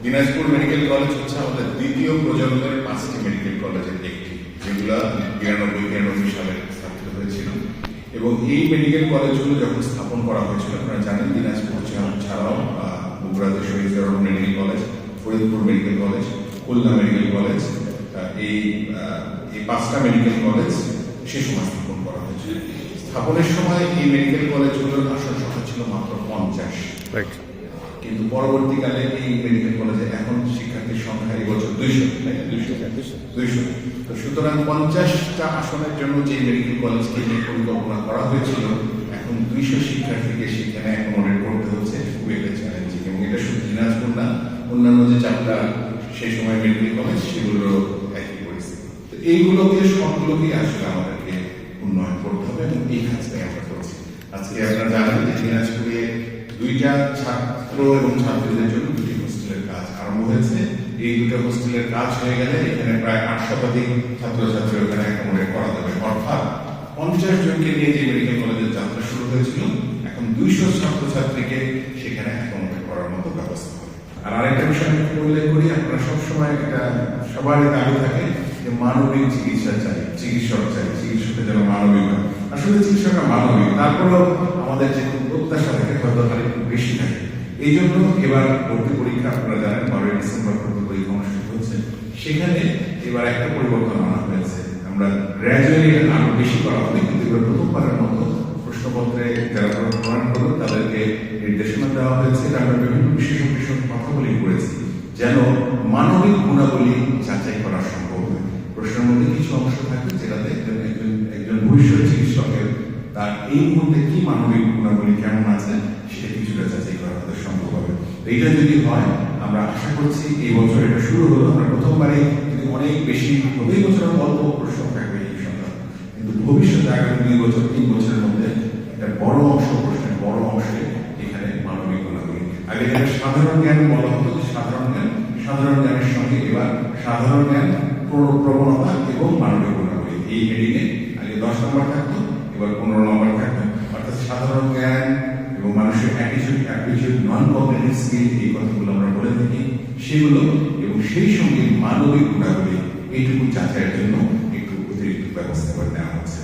Dinajpur medical college হচ্ছে আমাদের দ্বিতীয় প্রজন্মের 5টি মেডিকেল কলেজের একটি, যেগুলো 92-93 সালে স্থাপিত হয়েছিল। এবং এই মেডিকেল কলেজগুলো যখন স্থাপন করা হয়েছিল, আপনারা জানেন দিনাজপুর ছাড়াও বগুড়াতে Shaheed medical college, Faridpur medical college, Khulna medical college, এই 5টা মেডিকেল কলেজ সে সময় স্থাপন করা হয়েছিল। স্থাপনের সময় এই মেডিকেল কলেজগুলোর আসন সংখ্যা ছিল মাত্র 50। কিন্তু পরবর্তীকালে এই মেডিকেল কলেজে এখন শিক্ষার্থীর সংখ্যা এই বছর 200। তো সুতরাং 50টা আসনের জন্য যে মেডিকেল কলেজকে নিয়ে পরিকল্পনা করা হয়েছিল, এখন 200 শিক্ষার্থীকে সেখানে অ্যাকোমোডেট করতে হচ্ছে, খুবই একটা চ্যালেঞ্জিং। এবং এটা শুধু দিনাজপুর না, অন্যান্য যে 4টা সেই সময় মেডিকেল কলেজ সেগুলোরও একই পরিস্থিতি। তো এইগুলোকে সবগুলোকেই আসলে আমাদেরকে উন্নয়ন করতে হবে এবং এই কাজটাই আমরা করছি। আজকে আপনারা জানেন যে দিনাজপুরে 2টা ছাত্র এবং ছাত্রীদের জন্য 2টি হোস্টেলের কাজ আরম্ভ হয়েছে। এই 2টা হোস্টেলের কাজ হয়ে গেলে এখানে প্রায় 8 শতাধিক ছাত্রছাত্রী ওখানে অ্যাকোমোডেট করা যাবে। অর্থাৎ 50 জনকে নিয়ে যে মেডিকেল কলেজের যাত্রা শুরু হয়েছিল, এখন 200 ছাত্রছাত্রীকে সেখানে অ্যাকোমোডেট করার মতো ব্যবস্থা হবে। আর আরেকটা বিষয় আমি উল্লেখ করি, আপনারা সবসময় একটা সবারই দাবি থাকে যে মানবিক চিকিৎসা চাই, চিকিৎসক চাই, চিকিৎসকটা যেন মানবিক হয়। আসলে চিকিৎসকরা মানবিক, তারপরেও আমাদের যে প্রত্যাশা থাকে হয়তো আর একটু বেশি থাকে। এই জন্য এবার ভর্তি পরীক্ষা, আপনারা জানেন 12 ডিসেম্বর ভর্তি পরীক্ষা অনুষ্ঠিত হচ্ছে। সেখানে এবার একটা পরিবর্তন আনা হয়েছে, আমরা গ্র্যাজুয়ালি আরো বেশি করা হবে, কিন্তু এবার প্রথমবারের মতো প্রশ্নপত্রে যারা প্রদান করবে তাদেরকে নির্দেশনা দেওয়া হয়েছে। আমরা বিভিন্ন বিশেষজ্ঞের সঙ্গে কথা বলে করেছি যেন মানবিক গুণাবলী যাচাই করা সম্ভব হয়। প্রশ্নের মধ্যে কিছু অংশ থাকে যেটাতে একজন ভবিষ্যৎ চিকিৎসকের তার এই মুহূর্তে কি মানবিক গুণাবলী কেমন আছে সেটা কিছুটা যাচাই করা আমাদের সম্ভব হবে। এইটা যদি হয়, আমরা আশা করছি এই বছর এটা শুরু হলো, আমরা প্রথমবারে যদি অনেক বেশি হবে, এই বছর অল্প প্রশ্ন থাকবে এই সংখ্যা, কিন্তু ভবিষ্যতে আগামী 2 বছর 3 বছরের মধ্যে একটা বড় অংশ প্রশ্নের বড় অংশে এখানে মানবিক গুণাবলী। আগে যেটা সাধারণ জ্ঞান বলা হতো, যে সাধারণ জ্ঞানের সঙ্গে এবার সাধারণ জ্ঞান, প্রবণতা এবং মানবিক গুণাবলী, এই হেডিংয়ে আগে 10 নম্বর থাকতো, এবার 15 নম্বর থাকবে। অর্থাৎ সাধারণ জ্ঞান এবং মানুষের অ্যাটিটিউড, নন কগনিটিভ স্কিল, এই কথাগুলো আমরা বলে থাকি, সেগুলো এবং সেই সঙ্গে মানবিক গুণাবলী এইটুকু যাচাইয়ের জন্য একটু অতিরিক্ত ব্যবস্থা করে নেওয়া হচ্ছে।